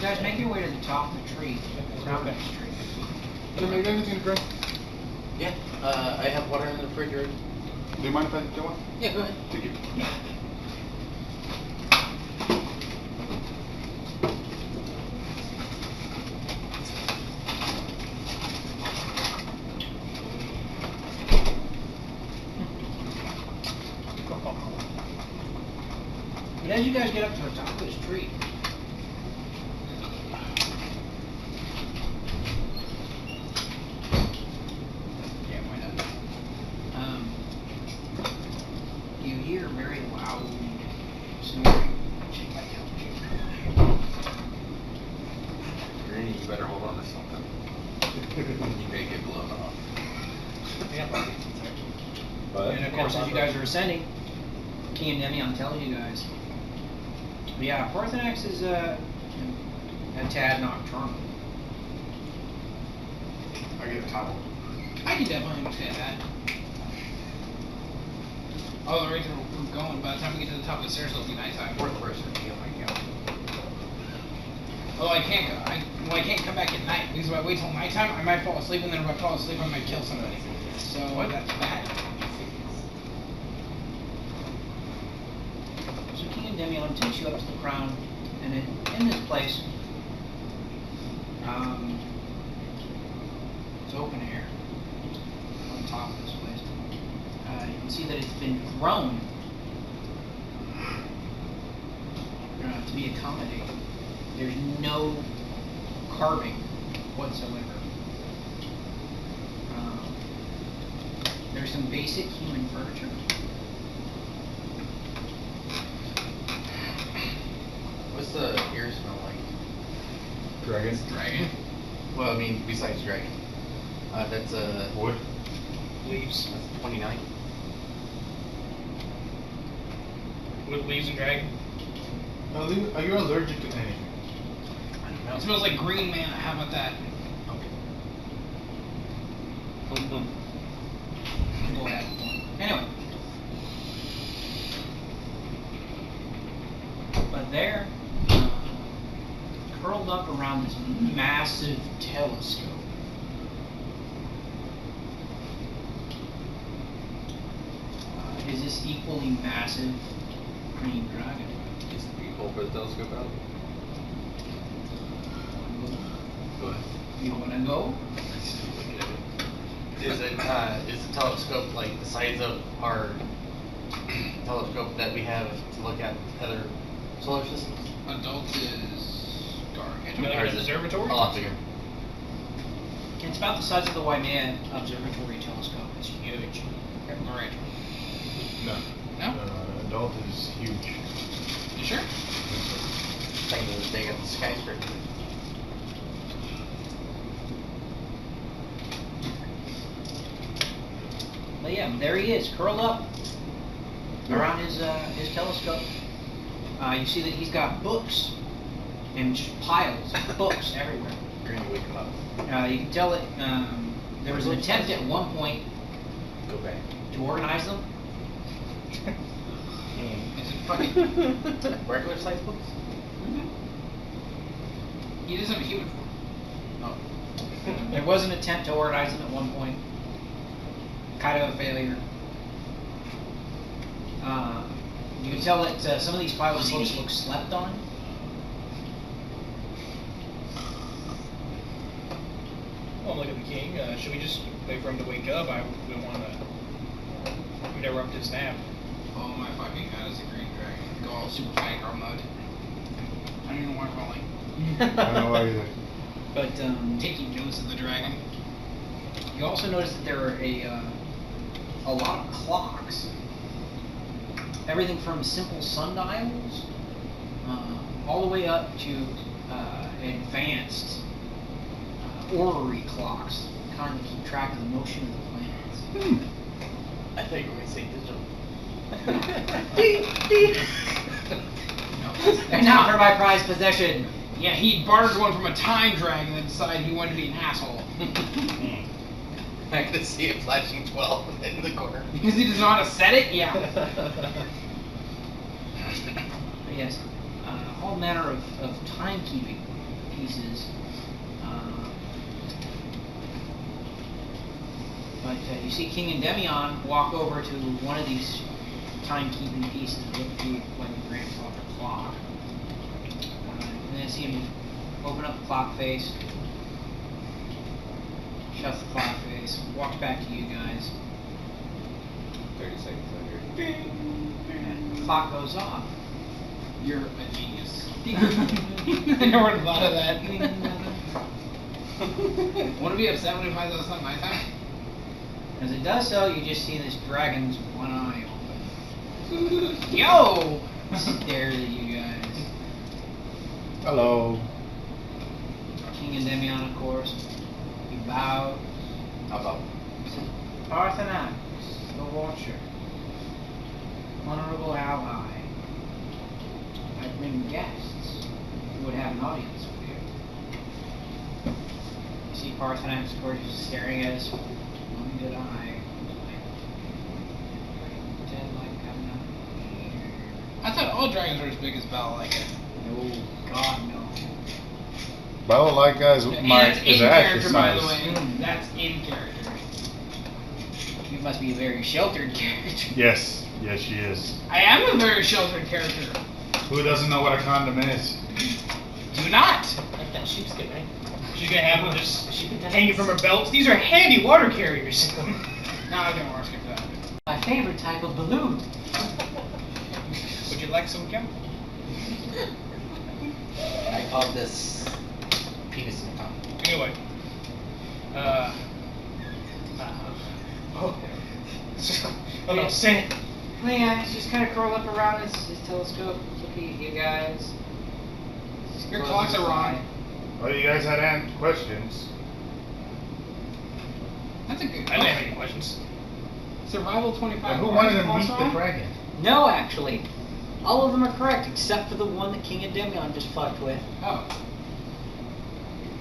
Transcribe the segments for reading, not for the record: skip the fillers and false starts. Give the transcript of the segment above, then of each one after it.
guys make your way to the top of the tree. Around this tree. Can I make anything to drink? Yeah, I have water in the refrigerator. Do you mind if I get one? Yeah, go ahead. Thank you. But as you guys get up to the top of this tree, you hear very loud snoring. Granny, you better hold on to something. You may get blown off. But And of course, as you guys are ascending, Key and Demion tells you guys, but yeah, Parthenax is a tad nocturnal. I get a towel. I can definitely understand that. Oh, the reason we're going, by the time we get to the top of the stairs, it'll be nighttime. Fourth person, oh my god. Oh, I can't go. I can't come back at night because if I wait till nighttime, I might fall asleep, and then if I fall asleep, I might kill somebody. So that's bad. So King and Demion takes you up to the crown, and in this place, it's open air on top of this place. You can see that it's been grown to be accommodated. There's no carving whatsoever. There's some basic human furniture. What's the air smell like? Dragon. Dragon. Well, I mean, besides dragon. That's Wood. Leaves. that's 29. Wood, leaves, and dragon. Are you allergic to anything? I don't know. It smells like green man. How about that? Go ahead. Anyway. But there, curled up around this massive telescope, is this equally massive green dragon. is the people for the telescope out? Go ahead. You wanna go? Is the telescope like the size of our telescope that we have to look at other solar systems? Adult is dark. Or is it observatory? a lot bigger? It's about the size of the White Man Observatory telescope. It's huge. Alright. No. No? Adult is huge. You sure? Thing as big as the skyscraper. But yeah, there he is, curled up around his telescope. You see that he's got books and just piles of books everywhere. You're gonna wake him up. You can tell that there was an attempt at one point Go back. to organize them. Is it fucking... Regular size books? He doesn't have a human form. Oh. There was an attempt to organize them at one point. Kind of a failure. You can tell that some of these piles of books look slept on. Well, look at the king. Should we just wait for him to wake up? I wouldn't want to interrupt his nap. Oh my fucking god, it's a green dragon. Go all super fangirl mode. I don't even know why I'm rolling. I don't know why either. But Taking notice of the dragon. you also notice that there are a lot of clocks. Everything from simple sundials all the way up to advanced orrery clocks, kind of keep track of the motion of the planets. I thought you were going to say digital. They're not for my prized possession. Yeah, he bartered one from a time dragon that decided he wanted to be an asshole. I could see it flashing 12 in the corner. Because he does not know how to set it? Yeah. But yes, all manner of timekeeping pieces. But you see King Endymion walk over to one of these timekeeping pieces that look to you like a grandfather clock. And then see him open up the clock face, shut the clock face, walk back to you guys. 30 seconds later. And the clock goes off. You're a genius. I never would have thought of that. Wouldn't be upset when he finds out it's not my time. As it does so, you just see this dragon's one eye open. Yo! Stares at you guys. Hello. King Endymion, of course. He bows. How about? Parthenax, the Watcher. Honorable ally. I bring guests who would have an audience with you. You see Parthenax, of course, just staring at us. When did I pretend like I'm not here? I thought all dragons were as big as Balalaika. No, God, no. Balalaika is And that's in actually character, by the size. way. That's in character. You must be a very sheltered character. Yes, yes, she is. I am a very sheltered character. Who doesn't know what a condom is? Do not. Like that sheepskin, right? She's gonna have them just hanging from her belt. These are handy water carriers. Now I can more skip that. My favorite type of balloon. Would you like some, Kim? I call this penis in the comic. Anyway. Oh no, say it. Well, yeah, he's just kind of curled up around his telescope, looking at you guys. Your clocks are wrong. Well, you guys had questions. That's a good I didn't have any questions. Survival 25. And who hours, wanted to clocks meet the wrong? dragon? No, actually. All of them are correct, except for the one that King Endymion just fucked with. Oh.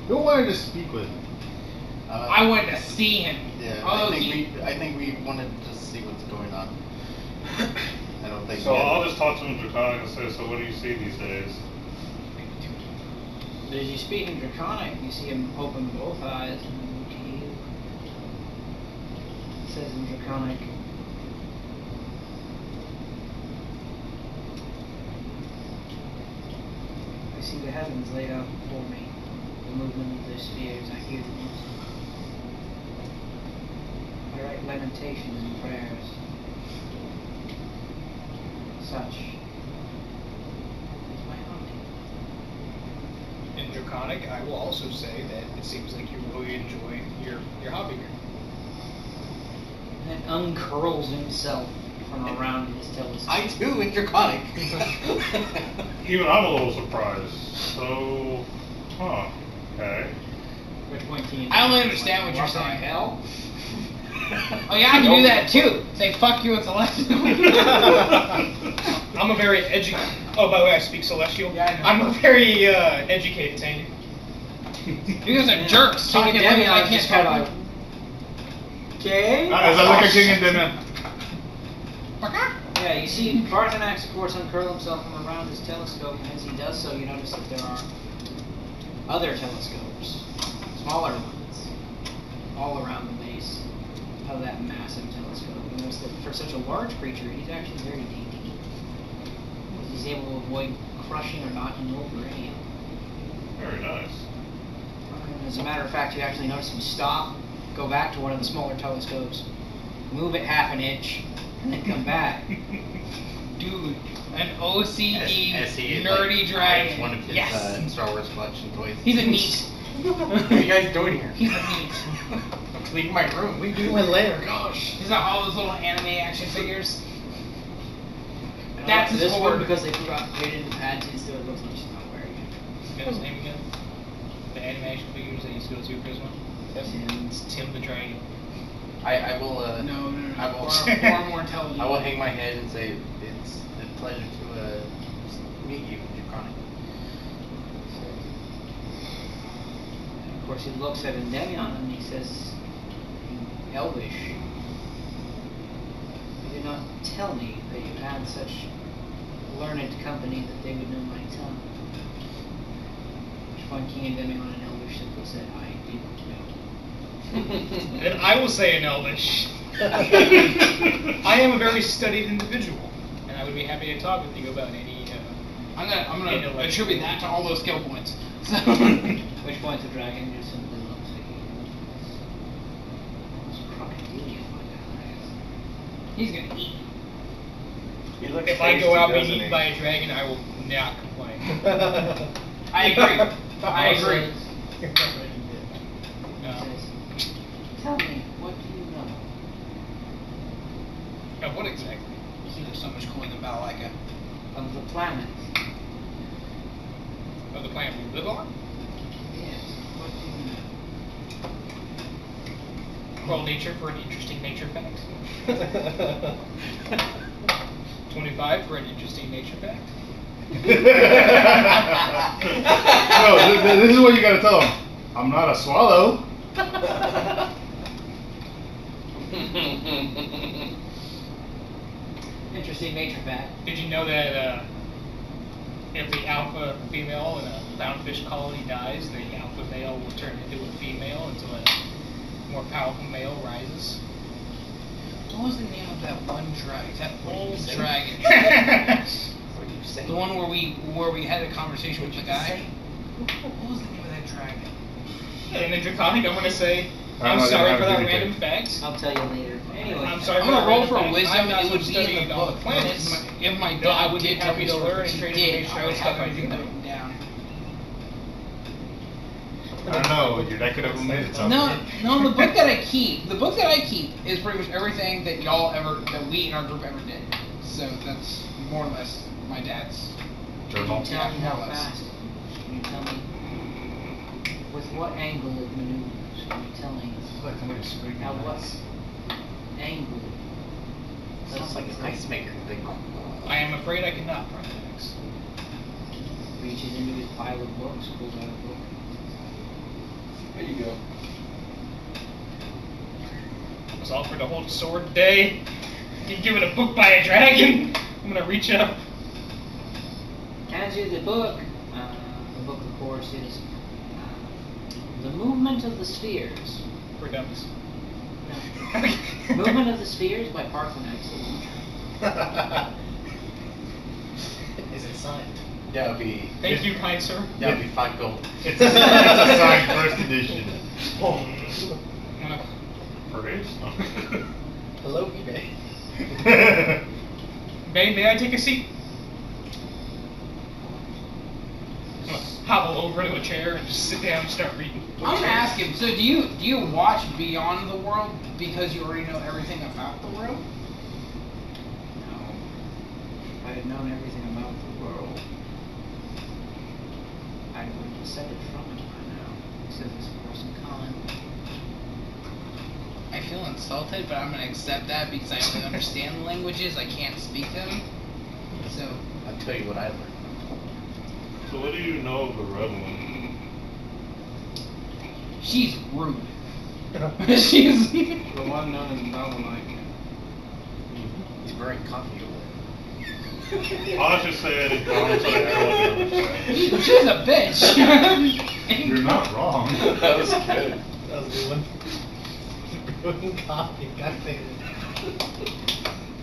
Who wanted to speak with him? I wanted to see him. Yeah, Oh, I think we wanted to see what's going on. I don't think. So I'll just talk to him Draconic and say, so what do you see these days? But as you speak in Draconic, you see him open both eyes and look at you. It says in Draconic, I see the heavens laid out before me. The movement of their spheres, I hear the music. I write lamentations and prayers. Such is my hunting. In Draconic, I will also say that it seems like you really enjoy your hobby here. And uncurls himself from around his telescope. I too in Draconic. Even I'm a little surprised. So, okay. Which point can you I only understand what you're walk on saying. hell? Oh yeah, I can do that too. Say fuck you and Celestial. I'm a very Oh, by the way, I speak Celestial. Yeah, I know. I'm a very educated Tandy. You guys are jerks. King Talking to Endymion I can't just kind talk. of like, okay. As I look at King Endymion. Yeah, you see Parthenax, of course, uncurl himself from around his telescope, and as he does so, you notice that there are other telescopes, smaller ones, all around the base of that massive telescope. You notice that for such a large creature, he's actually very dainty. He's able to avoid crushing or knocking over any of them. Very nice. And as a matter of fact, you actually notice him stop, go back to one of the smaller telescopes, move it half an inch, and then come back. Dude, an OCD As he nerdy like, dragon. one of his Yes. Star Wars collection toys. He's a neat. What are you guys doing here? He's a neat. Leave my room. We do it later. Gosh. He's got all those little anime action figures. That's his this one hoard. because they forgot to put it in the pads, so it looks like she's not wearing it. What's his name again? The animation figures that used to go to Prisma? It's Tim the Dragon. I will. No. I will. Far more intelligent. I will hang my head and say it's a pleasure to meet you, Draconic. Of course, he looks at Endymion and he says, "You Elvish, you did not tell me that you had such learned company that they would know my tongue." At which point point King and Demi on an Elvish simply said, I did not know. Then I will say in Elvish. I am a very studied individual, and I would be happy to talk with you about any. I'm gonna intellect. attribute that to all those skill points. So Which points the dragon just simply looks like it's crocodilian like that. he's gonna eat. If I go out being eaten by a dragon, I will not complain. I agree. I agree. He No. says, tell me, what do you know? What exactly? He looks so much cooler than Balalaika. Of the planet? Of the planet we live on? Yes, what do you know? Roll nature for an interesting nature fact. 25 for an interesting nature fact. No, this is what you gotta tell them. I'm not a swallow. Interesting nature fact. Did you know that if the alpha female in a clownfish colony dies, the alpha male will turn into a female until a more powerful male rises? What was the name of that one dragon? That old dragon. What do you say? The one where we had a conversation with the guy. What was the name of that dragon? And in Draconic, I'm gonna say, I'm I'm not sorry gonna for have that anything. random fact. I'll tell you later. Anyway, I'm sorry I'm for gonna that roll random for fact. wisdom. I'm not It would so be in studying the all book. the But planets. if my No, dad I would be did tell happy me to this learn story, and he trade did, information I on would stuff have I do everything know. written down. I don't know, dude. I could have made it something. No, the book that I keep is pretty much everything that that we in our group ever did. So that's more or less my dad's. Journal. tell me how more or less. fast. Can you tell me with what angle it maneuvers? Can you tell me at what angle? Sounds like an ice maker thing. I am afraid I cannot, Prontex. Reaches into his pile of books, pulls out a book. There you go. I was offered to hold a sword today. Get given a book by a dragon. I'm gonna reach up. Hands you the book. The book, of course, is The Movement of the Spheres. For dummies. No. Movement of the Spheres by Pathfinder. Is it signed? That would be. Thank you, kind sir. That would be 5 gold. It's a signed first edition. I'm gonna Parades? Hello, eBay. May I take a seat? I'm gonna hobble over to a chair and just sit down and start reading. I'm gonna ask him. So do you watch Beyond the World because you already know everything about the world? No. If I had known everything about the world, I would have said it from it by now. Says this person Colin. I feel insulted, but I'm gonna accept that because I only understand the languages. I can't speak them. So I'll tell you what I learned. So what do you know of the Revelin? she's rude. She's. The one known as Malonite. He's wearing coffee over I'll just say it in comments that everyone understands. She's a bitch. You're not wrong. there. That was good. That was a good one. Brewing coffee, God damn it.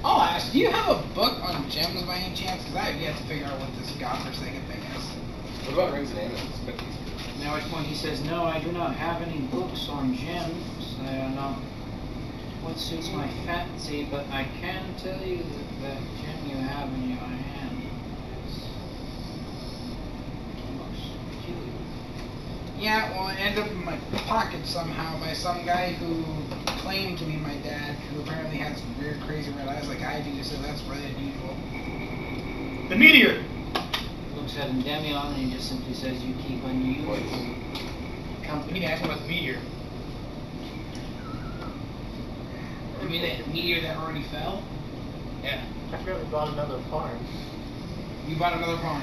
I'll ask, do you have a book on gems by any chance? Because I have yet to figure out what this godforsaken thing is. What about rings and amulets? Now, at which point he says, no, I do not have any books on gems. They are not what suits my fancy, but I can tell you that that gem you have in your hand is most peculiar. Yeah, well, it ended up in my pocket somehow by some guy who claimed to be my dad, who apparently had some weird, crazy red eyes like I do, so that's really unusual. The meteor! Looks at Endymion and he just simply says, you keep unusual You need company. to ask about the meteor. You mean that meteor that already fell? Yeah. I forgot we bought another farm. You bought another farm.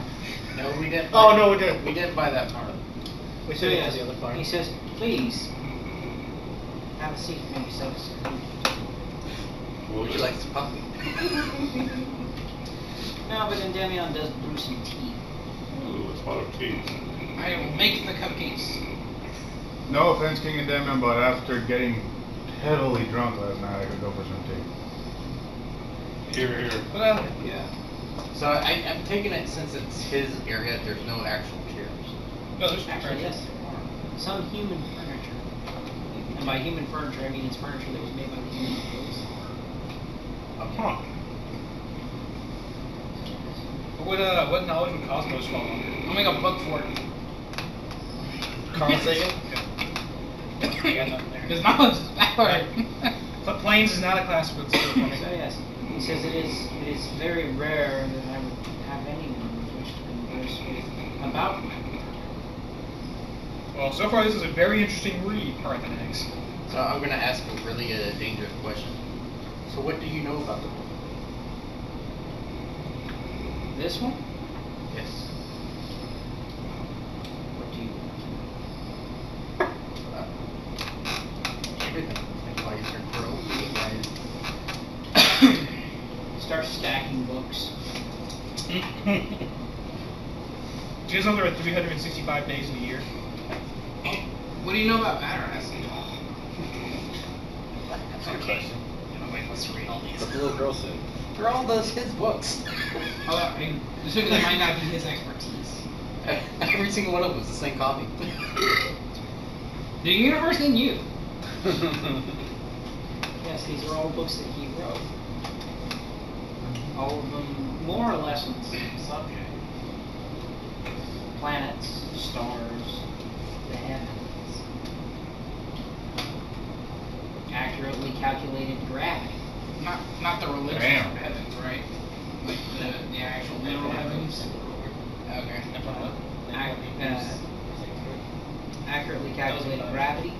No, we didn't. Oh, no, we didn't. We didn't buy that farm. We So should have yes, had the other farm. he says, please, have a seat, make yourselves. Would you like some coffee? No, but Endymion does brew some tea. Ooh, it's a lot of teeth. I I will make the cupcakes. No offense, King and Damon, but after getting heavily drunk last night, I could go for some tea. Here, here. Well, Yeah. So I'm taking it since it's his area, there's no actual chairs. no, there's Actually, yes, there are. Some human furniture. And by human furniture, I mean it's furniture that was made by the human race. Huh. What knowledge would Cosmos fall under? I'll make a book for it. Carl Sagan? You got nothing there. Because knowledge is power. But Planes is not a class book still for me. So yes, he says it is very rare that I would have anyone wish to converse with about me. Well, so far this is a very interesting read, Parthenax. So I'm gonna ask a really dangerous question. So what do you know about the book? This one? Yes. What do you Everything. Like why you turn pro, guys. start stacking books? She has over 365 days in a year. What do you know about matter acid? That's a good question. Nobody wants to read all these. What the little girl said. They're all his books. Although, I assume that might not be his expertise. Every single one of them is the same copy. The universe and you. Yes, these are all books that he wrote. All of them more or less on the same subject. Planets, stars, the heavens. Accurately calculated gravity. Not the religious Damn. heavens, right? Like the actual literal heavens. Okay. Accurately calculated gravity.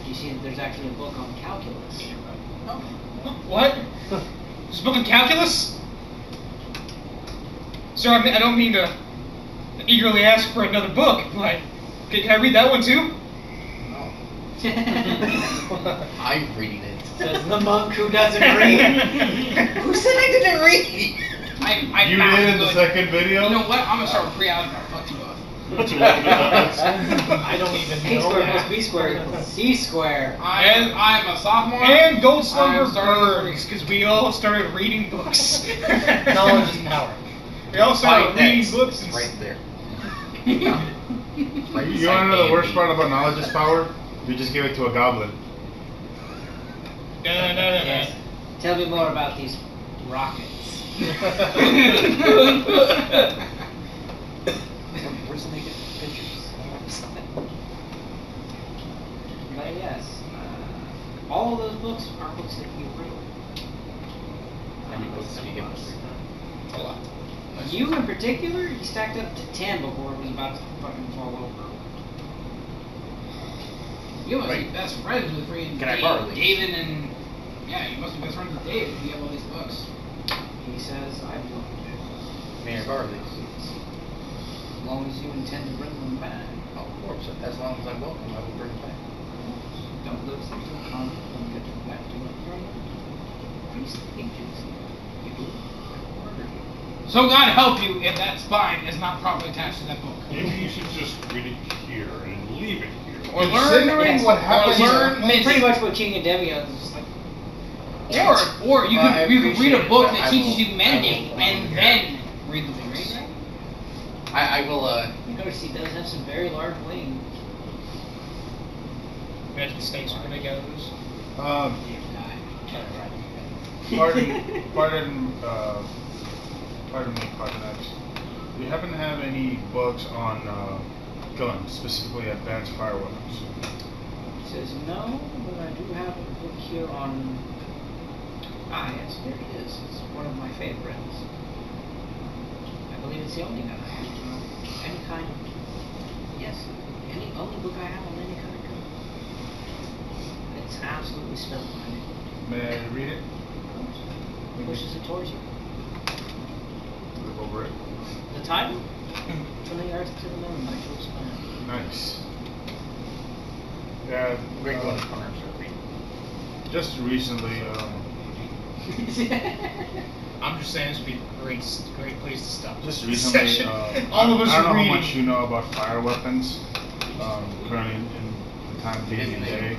You see that there's actually a book on calculus. What? There's a book on calculus? Sir, I don't mean to eagerly ask for another book, but can I read that one too? No. I'm reading it. Says the monk who doesn't read. Who said I didn't read? I You did in the second video? You know what? I'm gonna start with pre-algebra. Fuck you both. What's wrong with that? I don't even A know squared that. plus B squared equals C square. I'm a sophomore. And I'm Ghostwalker starting burns, because we all started reading books. Knowledge is power. We all started Find reading X. books. It's And right there. Right You beside wanna know A the and worst B. part about knowledge is power? You just give it to a goblin. No. Yes. Tell me more about these rockets. Where's the naked pictures? But yes, all of those books are books that he wrote. How many books have you given us? A lot. You in particular, he stacked up to 10 before it was about to fucking fall over. You must be Wait. best friends with freaking Can I borrow these? David and yeah, you must be best friends with David if you have all these books. He says, I will, May I borrow these? as long as you intend to bring them back. Oh, of course. As long as I'm welcome, I will bring it back. Don't lose them to a comic, don't get them back to it from priest ages. People order you. So God help you if that spine is not properly attached to that book. Maybe you should just read it here and leave it here. Or learn, Considering yes, what or happens, learn Well, mid- pretty much what King and Demi is just like. Or you I could read appreciate a it, book but that I teaches will- you mending I will- and then read the books. I will, You notice he does have some very large wings. Imagine the snakes are gonna go. pardon, pardon me, Parthenax. Do you happen to have any books on guns, specifically advanced fire weapons? He says, no, but I do have a book here on. Ah, yes, there it is. It's one of my favorites. I believe it's the only gun I have. Any kind of. Yes, only book I have on any kind of gun. It's absolutely spellbinding. May I read it? He pushes it towards you. Look over it. The title? From the Earth to the Moon by Jules Verne. Nice. Yeah. great one corners are reading. Just recently, I'm just saying this would be a great place to stop. Just this recently, session. I All of don't us know are how reading. much you know about fire weapons, currently in the time being today.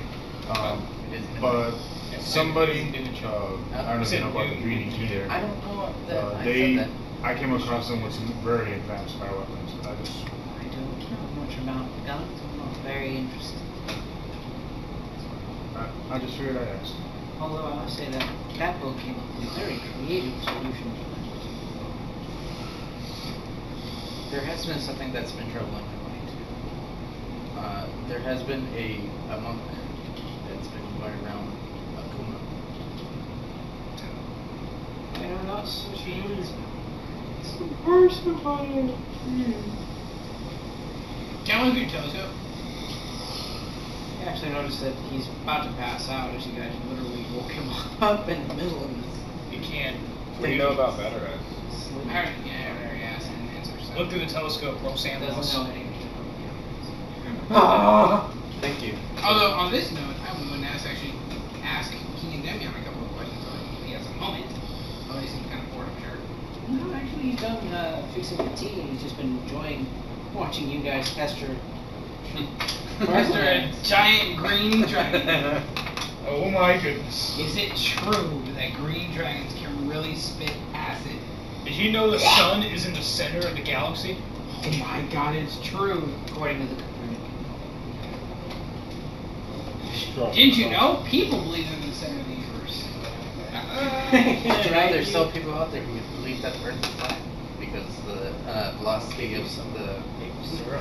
But somebody, I don't even know about the reading either. I don't know that I They, said I came across them with some very advanced fire weapons. I don't know much about guns. I'm not very interested. I just figured I'd ask. Although I must say that Capo came up with a very creative solution to that. There has been something that's been troubling my mind too. There has been a monk that's been going around Akuma. that. I know not such as so versatile. Tell me who your telescope. I actually noticed that he's about to pass out as you guys literally woke him up in the middle of this. You can't. What do you know about battle rats? sleep. I already asked and answered. So. Look through the telescope, roll Sam Doesn't Moss. know anything. Thank you. Although on this note, I would ask King and Demian a couple of questions if he has a moment. Although he seems kind of bored, I'm sure. No, actually, he's done fixing the tea, and he's just been enjoying watching you guys pester. Is there a giant green dragon? Oh my goodness. Is it true that green dragons can really spit acid? Did you know the sun is in the center of the galaxy? Oh my god, it's true. According to the Didn't you know? People believe in the center of the universe. Did you know there's still people out there who believe that the Earth is flat because the velocity of the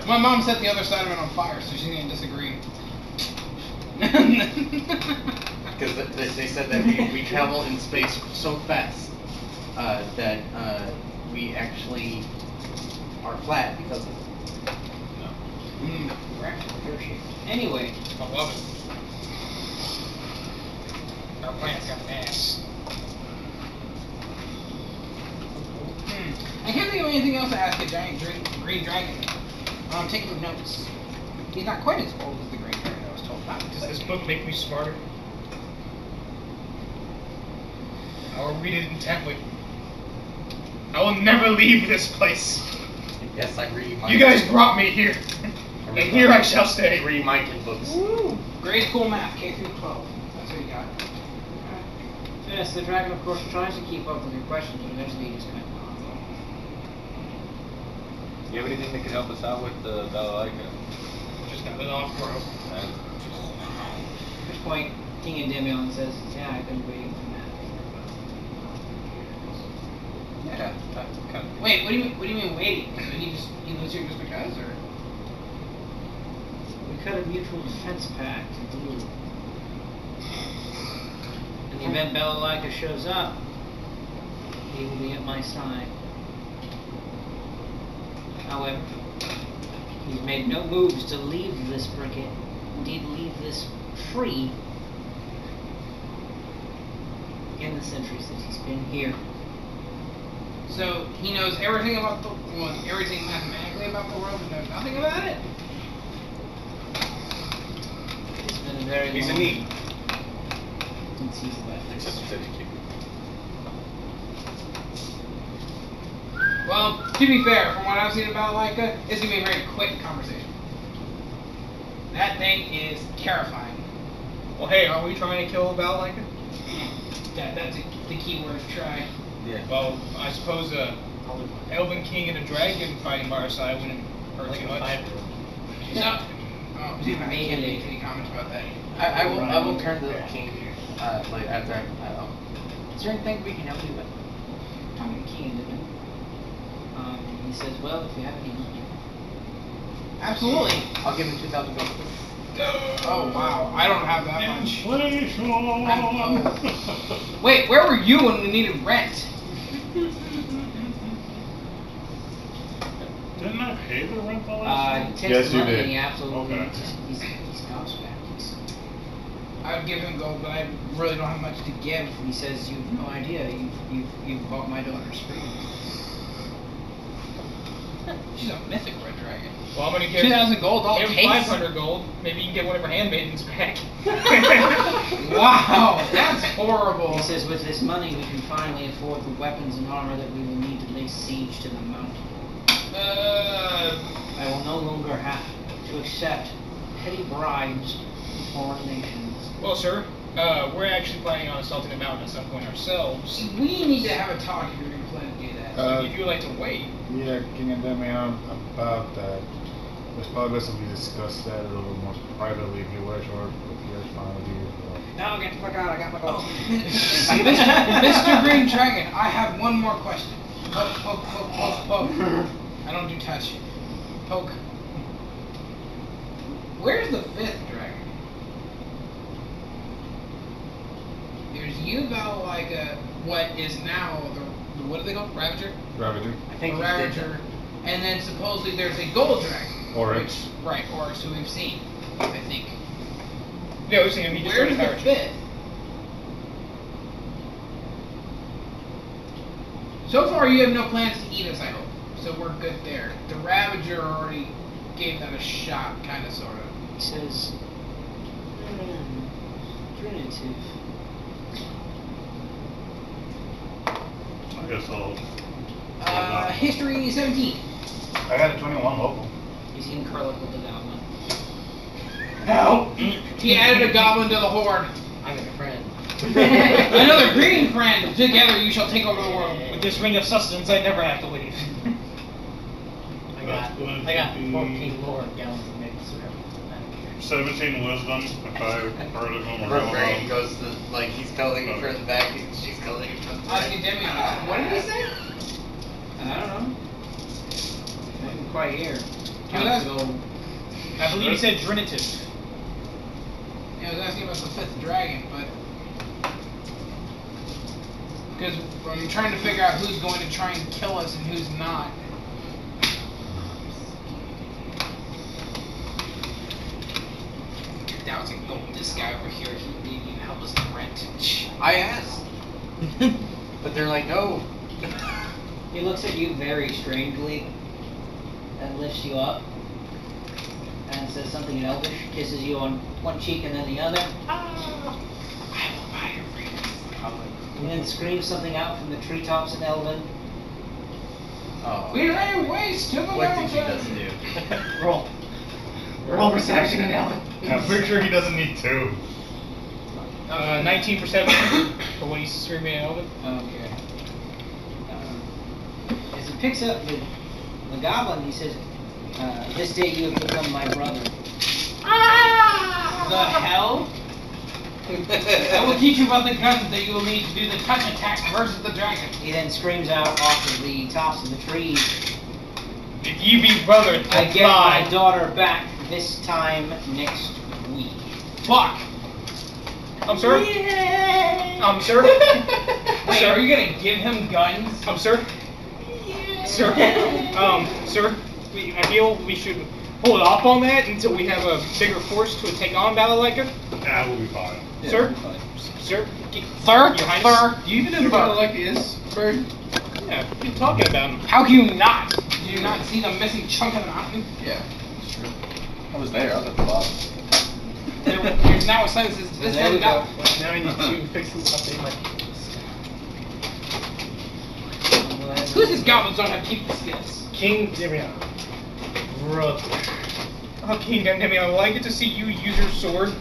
My mom set the other side of it on fire, so she's gonna disagree. because they said that we travel in space so fast that we actually are flat because of it. we're actually pear-shaped. Anyway, I love it. Our planet's got an ass. I can't think of anything else to ask a giant green dragon. I'm taking notes. He's not quite as old as the green dragon I was told about. Does this book make me smarter? I will read it intently. I will never leave this place. Yes, I read. You guys brought me here, and here I shall stay. Read my kid books. Woo! Grade school math, K through 12. That's what you got. yes, the dragon, of course, tries to keep up with your questions, but eventually he just kind of nods off. You have anything that can help us out with the Balalaika? Just got it off, bro. At which point, King and Demion says, yeah, I've been waiting for that. Yeah, that's kind of. Wait, what do you mean waiting? So he lives here just because, or? We cut a mutual defense pact to deal. In the event Balalaika shows up, he will be at my side. However, he's made no moves to leave this frigate, indeed leave this free in the centuries that he's been here. So he knows everything about everything mathematically about the world, but knows nothing about it. It's been a very He's a long neat. since he's left. Except he's educated. Well, to be fair, from what I've seen about Laika, it's gonna be a very quick conversation. That thing is terrifying. Well, hey, are we trying to kill Balalaika? That's the key word. Try. Yeah. Well, I suppose a elven king and a dragon fighting by our side wouldn't hurt too much. No. Oh, see if I can't make any comments about that. I will turn to the king like after Is there anything we can help you with? Talking to King and Demion. He says, well, if you have any money. Absolutely. I'll give him 2,000 gold. Oh wow, I don't have that much. Inflation. Wait, where were you when we needed rent? Didn't I pay the rent the last He time? takes Yes, the you money did. and he absolutely Okay. he's gobsmacked. I would give him gold, but I really don't have much to give. He says, you've no idea, you've bought my daughter's freedom. She's a mythic red dragon. Well, I'm gonna give 2,000 gold, all give it takes. 500 gold. Maybe you can get one of her handmaidens back. Wow, that's horrible. He says, with this money, we can finally afford the weapons and armor that we will need to lay siege to the mountain. I will no longer have to accept petty bribes from foreign nations. Well, sir, we're actually planning on assaulting the mountain at some point ourselves. We need to have a talk if you're going to plan to do that. So if you would like to wait. Yeah, King and Demian, about that. It's probably best if we discuss that a little more privately if you wish, or if you guys fine with you. No, get the fuck out, I got my gold. Mr. Green Dragon, I have one more question. Poke, poke, poke, poke, poke. I don't do touch. Poke. Where's the 5th dragon? There's you about like what is now the what do they call Ravager? Ravager. I think he did Ravager. And then supposedly there's a gold dragon. Oryx. Right, Oryx, who we've seen, I think. Yeah, we've seen him. He just Where's started the Ravager. 5th? So far, you have no plans to eat us, I hope. So we're good there. The Ravager already gave that a shot, kind of, sort of. He says, Trinity. I guess I'll. History 17. I got a 21 local. He's in Curlic with the goblin. Help! He added a goblin to the horde. I got a friend. Another green friend. Together you shall take over the world. With this ring of sustenance, I never have to leave. I got 14 more gallons of mix. 17 wisdom, if I heard of him or Brain goes to, like, he's telling me from the back, and she's telling him from the Ask back. Demian, what did he say? I don't know. I didn't quite hear. that's- I believe he said drinative. Yeah, I was asking about the 5th dragon, but because I'm trying to figure out who's going to try and kill us and who's not. $1,000 gold. This guy over here, he didn't even help us to rent. I asked. But they're like, no. He looks at you very strangely and lifts you up and says something in Elvish, kisses you on one cheek and then the other. I will buy your freedom. And then screams something out from the treetops in Elven. Oh. We lay waste to the What did he mountain. does do? Roll. Roll perception and Ellen. I'm pretty sure he doesn't need 2. 19% for what he's screaming in Elven. Okay. As he picks up the goblin, he says, this day you have become my brother. The hell? I will teach you about the guns that you will need to do the touch attack versus the dragon. He then screams out off of the tops of the trees, If you be brother, I then get my fine. daughter back this time next week. Fuck! Sir? Sir? Wait, are you gonna give him guns? Sir? Sir? Sir? I feel we should hold off on that until we have a bigger force to take on Balalaika. Nah, we'll be fine. Sir? Sir? Sir? Your Highness? Sir? Do you even know what like is, Bird? Yeah, what are you talking about him? How can you not? Do you not see the missing chunk of the mountain? Yeah, that's true. I was there, I was at the bottom. There's now a census to this There we end up. Now I need to fix and update my... Who's these goblins don't have keep the skills? King Demian. Brother. Oh, King Demian, will I get to see you use your sword?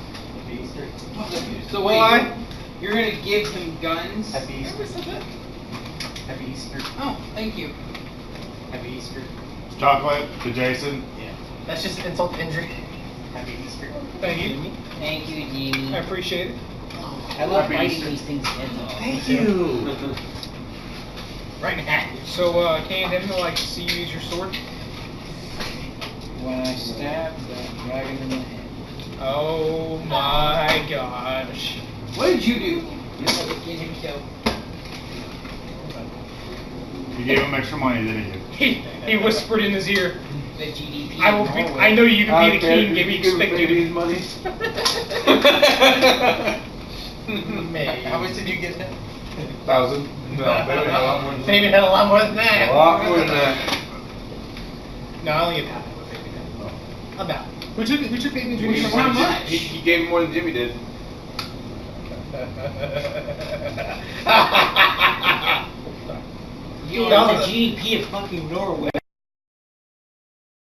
So wait, Why? you're gonna give him guns? Happy Easter. Happy Easter. Oh, thank you. Happy Easter. Chocolate to Jason. Yeah. That's just insult to injury. Happy Easter. Thank you. Thank you, Jamie. I appreciate it. I love Happy biting Easter. these things' heads off. Thank you. Right now. So, King Demian, will I get to see you use your sword? When I stab that dragon in the head. Oh my gosh. What did you do? You never get him killed. You gave him extra money, didn't you? He whispered in his ear, The GDP I will be, I know you can be the king, give me expect you to. Maybe. How much did you get him? 1,000. No, they would have a lot more than Maybe had a lot more than that. A lot more than that. No, I only get half of what Baby did. About. Who took Baby He Jimmy gave from more how than much? he gave more than Jimmy did. You are the GDP of fucking Norway.